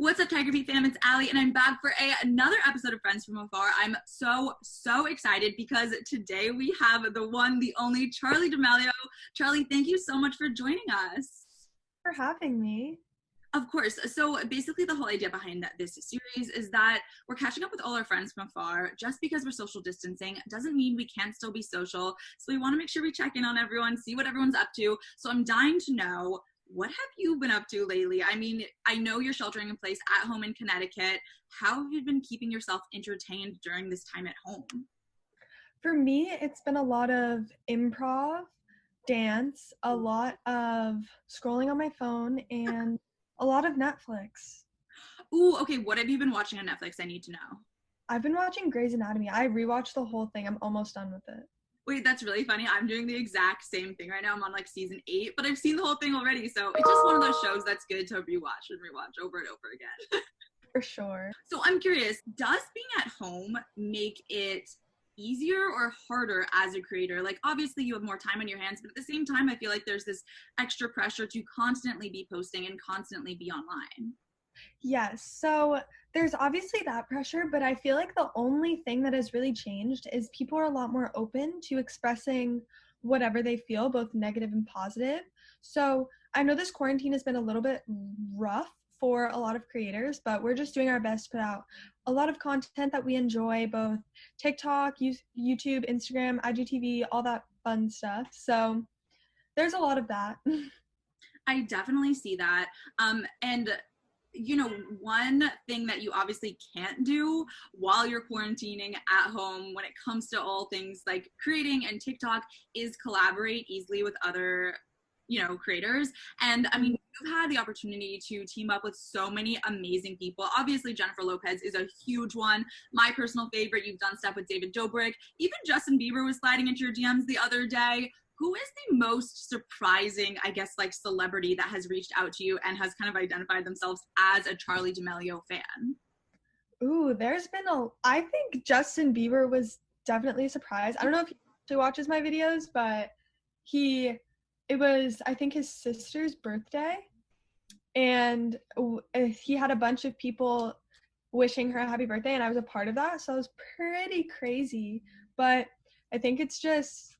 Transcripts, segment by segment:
What's up, Tiger Beat fam? It's Allie, and I'm back for another episode of Friends from Afar. I'm so excited because today we have the one, the only Charli D'Amelio. Charli, thank you so much for joining us. For having me. Of course. So basically the whole idea behind this series is that we're catching up with all our friends from afar. Just because we're social distancing doesn't mean we can't still be social. So we want to make sure we check in on everyone, see what everyone's up to. So I'm dying to know, what have you been up to lately? I mean, I know you're sheltering in place at home in Connecticut. How have you been keeping yourself entertained during this time at home? For me, it's been a lot of improv, dance, a lot of scrolling on my phone, and a lot of Netflix. Ooh, okay, what have you been watching on Netflix? I need to know. I've been watching Grey's Anatomy. I rewatched the whole thing. I'm almost done with it. Wait, that's really funny. I'm doing the exact same thing right now. I'm on like season 8, but I've seen the whole thing already. So it's just one of those shows that's good to rewatch and rewatch over and over again. For sure. So I'm curious, does being at home make it easier or harder as a creator? Like, obviously you have more time on your hands, but at the same time, I feel like there's this extra pressure to constantly be posting and constantly be online. Yes, so there's obviously that pressure, but I feel like the only thing that has really changed is people are a lot more open to expressing whatever they feel, both negative and positive. So I know this quarantine has been a little bit rough for a lot of creators, but we're just doing our best to put out a lot of content that we enjoy, both TikTok, YouTube, Instagram, IGTV, all that fun stuff. So there's a lot of that. I definitely see that. And you know, one thing that you obviously can't do while you're quarantining at home when it comes to all things like creating and TikTok is collaborate easily with other, you know, creators. And I mean, you've had the opportunity to team up with so many amazing people. Obviously, Jennifer Lopez is a huge one. My personal favorite, you've done stuff with David Dobrik. Even Justin Bieber was sliding into your DMs the other day. Who is the most surprising, I guess, like celebrity that has reached out to you and has kind of identified themselves as a Charli D'Amelio fan? Ooh, I think Justin Bieber was definitely a surprise. I don't know if he actually watches my videos, but it was, I think, his sister's birthday, and he had a bunch of people wishing her a happy birthday, and I was a part of that, so it was pretty crazy. But I think it's just,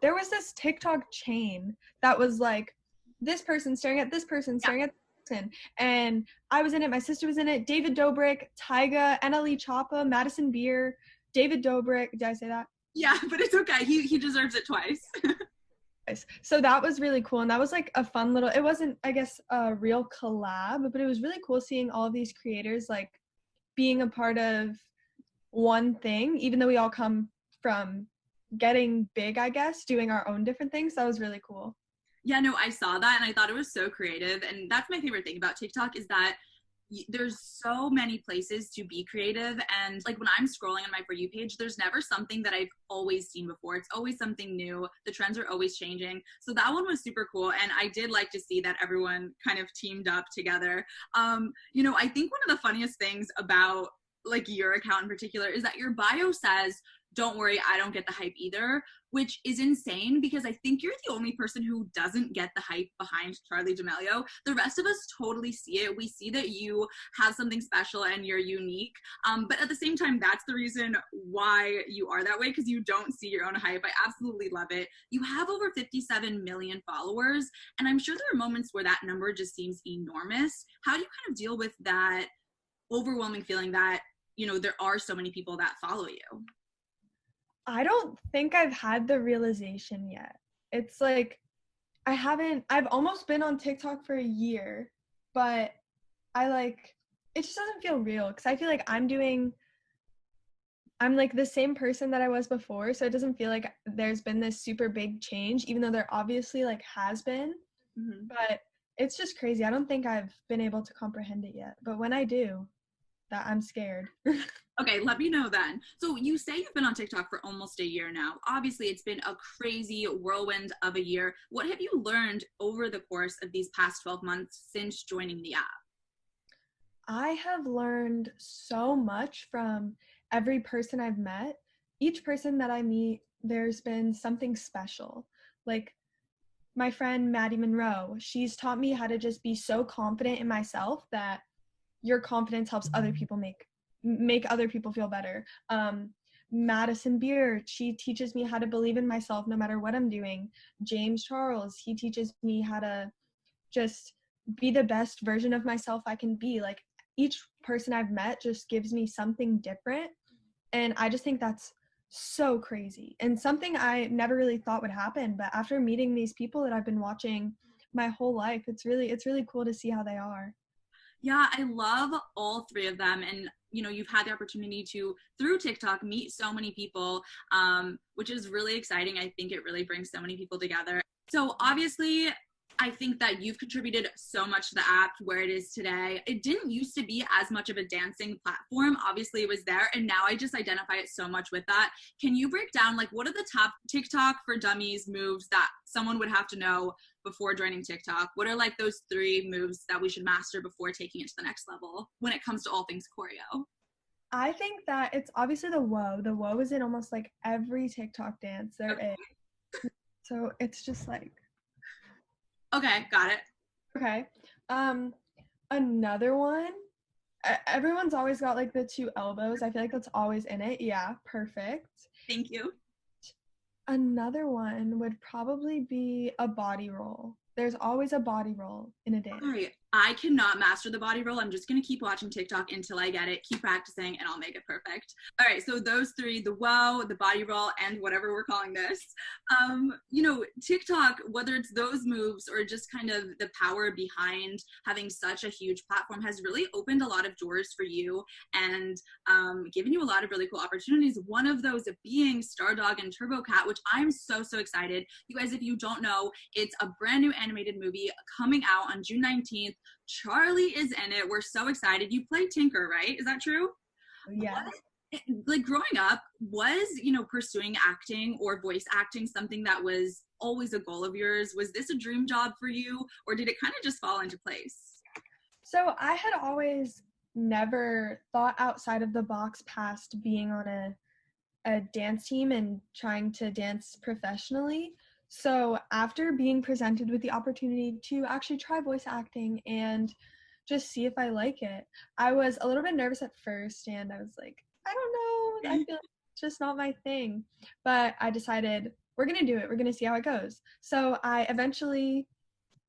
there was this TikTok chain that was like, this person staring at this person, staring at this person, and I was in it, my sister was in it, David Dobrik, Tyga, NLE Choppa, Madison Beer, David Dobrik, did I say that? Yeah, but it's okay, he deserves it twice. So that was really cool, and that was like a fun little, it wasn't, I guess, a real collab, but it was really cool seeing all of these creators like being a part of one thing, even though we all come from getting big, I guess, doing our own different things. That was really cool. Yeah, no, I saw that and I thought it was so creative, and that's my favorite thing about TikTok is that there's so many places to be creative, and like when I'm scrolling on my For You page, there's never something that I've always seen before. It's always something new. The trends are always changing. So that one was super cool, and I did like to see that everyone kind of teamed up together. You know, I think one of the funniest things about like your account in particular is that your bio says, "Don't worry, I don't get the hype either," which is insane because I think you're the only person who doesn't get the hype behind Charli D'Amelio. The rest of us totally see it. We see that you have something special and you're unique. But at the same time, that's the reason why you are that way, because you don't see your own hype. I absolutely love it. You have over 57 million followers, and I'm sure there are moments where that number just seems enormous. How do you kind of deal with that overwhelming feeling that, you know, there are so many people that follow you? I don't think I've had the realization yet. It's like, I've almost been on TikTok for a year, but it just doesn't feel real because I feel like I'm like the same person that I was before, so it doesn't feel like there's been this super big change, even though there obviously like has been. Mm-hmm. But it's just crazy. I don't think I've been able to comprehend it yet, but when I do, that I'm scared. Okay, let me know then. So you say you've been on TikTok for almost a year now. Obviously, it's been a crazy whirlwind of a year. What have you learned over the course of these past 12 months since joining the app? I have learned so much from every person I've met. Each person that I meet, there's been something special. Like my friend Maddie Monroe, she's taught me how to just be so confident in myself that your confidence helps other people make other people feel better. Madison Beer, she teaches me how to believe in myself no matter what I'm doing. James Charles, he teaches me how to just be the best version of myself I can be. Like, each person I've met just gives me something different, and I just think that's so crazy and something I never really thought would happen. But after meeting these people that I've been watching my whole life, it's really cool to see how they are. Yeah, I love all three of them. And, you know, you've had the opportunity to, through TikTok, meet so many people, which is really exciting. I think it really brings so many people together. So obviously, I think that you've contributed so much to the app where it is today. It didn't used to be as much of a dancing platform. Obviously, it was there, and now I just identify it so much with that. Can you break down, like, what are the top TikTok for Dummies moves that someone would have to know before joining TikTok? What are, like, those 3 moves that we should master before taking it to the next level when it comes to all things choreo? I think that it's obviously the whoa. The whoa is in almost like every TikTok dance there is. So it's just like, okay, got it. okay. Another one, everyone's always got like the 2 elbows. I feel like that's always in it. Yeah, perfect. Thank you. Another one would probably be a body roll. There's always a body roll in a dance. All right. I cannot master the body roll. I'm just going to keep watching TikTok until I get it, keep practicing, and I'll make it perfect. All right. So those 3, the whoa, the body roll, and whatever we're calling this, you know, TikTok, whether it's those moves or just kind of the power behind having such a huge platform, has really opened a lot of doors for you and given you a lot of really cool opportunities. One of those being Stardog and Turbo Cat, which I'm so excited. You guys, if you don't know, it's a brand new animated movie coming out on June 19th. Charli is in it. We're so excited. You play Tinker, right? Is that true? Yeah. Like, growing up, was, you know, pursuing acting or voice acting something that was always a goal of yours? Was this a dream job for you, or did it kind of just fall into place? So I had always never thought outside of the box past being on a dance team and trying to dance professionally. So after being presented with the opportunity to actually try voice acting and just see if I like it, I was a little bit nervous at first, and I was like, I don't know, I feel like it's just not my thing. But I decided, we're going to do it. We're going to see how it goes. So I eventually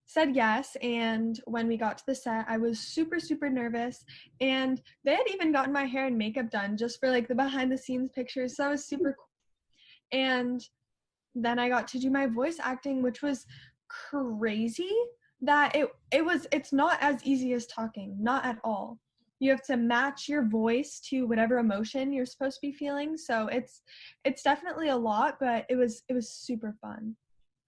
said yes, and when we got to the set, I was super nervous, and they had even gotten my hair and makeup done just for like the behind the scenes pictures, so that was super cool. And then I got to do my voice acting, which was crazy. That it's not as easy as talking, not at all. You have to match your voice to whatever emotion you're supposed to be feeling, so it's definitely a lot, but it was super fun.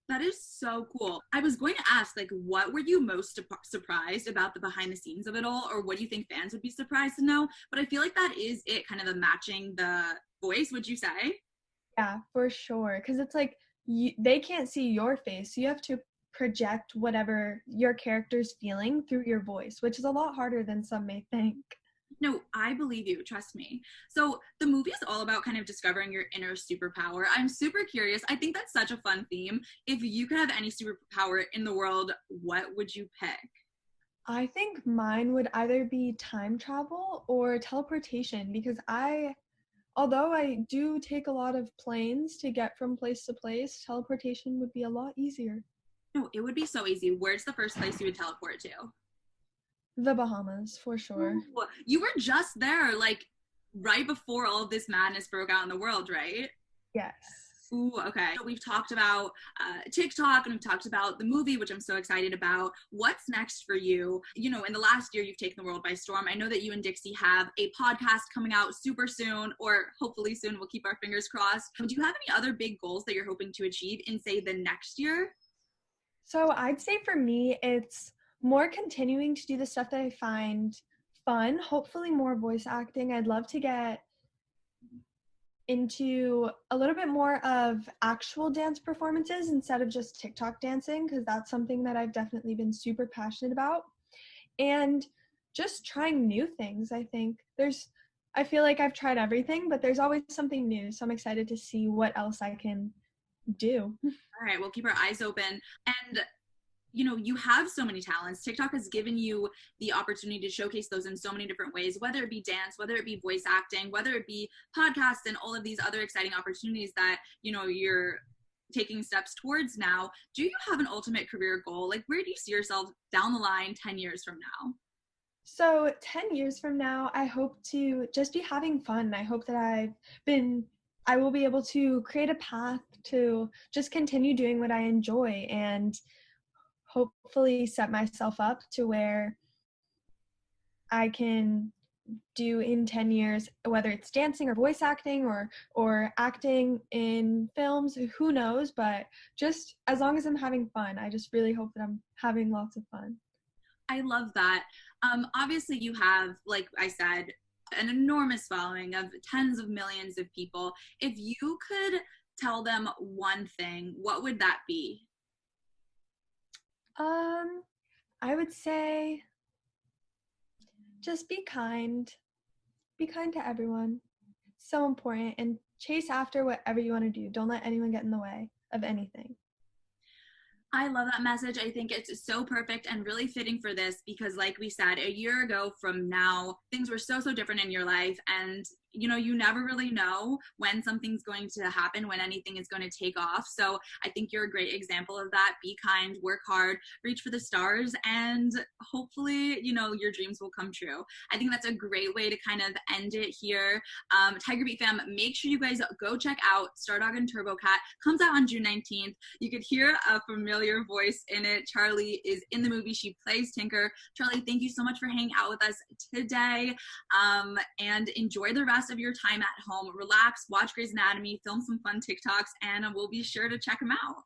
That is so cool. I was going to ask, like, what were you most surprised about the behind the scenes of it all, or what do you think fans would be surprised to know? But I feel like that is it, kind of the matching the voice, would you say? Yeah, for sure, because it's like they can't see your face, so you have to project whatever your character's feeling through your voice, which is a lot harder than some may think. No, I believe you. Trust me. So the movie is all about kind of discovering your inner superpower. I'm super curious. I think that's such a fun theme. If you could have any superpower in the world, what would you pick? I think mine would either be time travel or teleportation, because although I do take a lot of planes to get from place to place, teleportation would be a lot easier. No, it would be so easy. Where's the first place you would teleport to? The Bahamas, for sure. Ooh, you were just there, like, right before all of this madness broke out in the world, right? Yes. Ooh, okay. So we've talked about TikTok, and we've talked about the movie, which I'm so excited about. What's next for you? You know, in the last year, you've taken the world by storm. I know that you and Dixie have a podcast coming out super soon, or hopefully soon. We'll keep our fingers crossed. Do you have any other big goals that you're hoping to achieve in, say, the next year? So I'd say for me, it's more continuing to do the stuff that I find fun, hopefully more voice acting. I'd love to get into a little bit more of actual dance performances instead of just TikTok dancing, because that's something that I've definitely been super passionate about. And just trying new things. I feel like I've tried everything, but there's always something new. So I'm excited to see what else I can do. All right, we'll keep our eyes open. And you know, you have so many talents. TikTok has given you the opportunity to showcase those in so many different ways, whether it be dance, whether it be voice acting, whether it be podcasts and all of these other exciting opportunities that, you know, you're taking steps towards now. Do you have an ultimate career goal? Like, where do you see yourself down the line 10 years from now? So 10 years from now, I hope to just be having fun. I hope that I will be able to create a path to just continue doing what I enjoy and hopefully set myself up to where I can do in 10 years, whether it's dancing or voice acting or acting in films, who knows, but just as long as I'm having fun, I just really hope that I'm having lots of fun. I love that. Obviously, you have, like I said, an enormous following of tens of millions of people. If you could tell them one thing, what would that be? Um, I would say just be kind. Be kind to everyone. So important, and chase after whatever you want to do. Don't let anyone get in the way of anything. I love that message. I think it's so perfect and really fitting for this because, like we said, a year ago from now, things were so, so different in your life. And, you know, you never really know when something's going to happen, when anything is going to take off. So I think you're a great example of that. Be kind, work hard, reach for the stars, and hopefully, you know, your dreams will come true. I think that's a great way to kind of end it here. Tiger Beat fam, make sure you guys go check out Stardog and Turbo Cat. Comes out on June 19th. You could hear a familiar voice in it. Charli is in the movie. She plays Tinker. Charli, thank you so much for hanging out with us today. And enjoy the rest of your time at home. Relax, watch Grey's Anatomy, film some fun TikToks, and we'll be sure to check them out.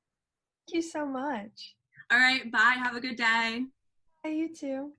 Thank you so much. All right, bye. Have a good day. Bye, you too.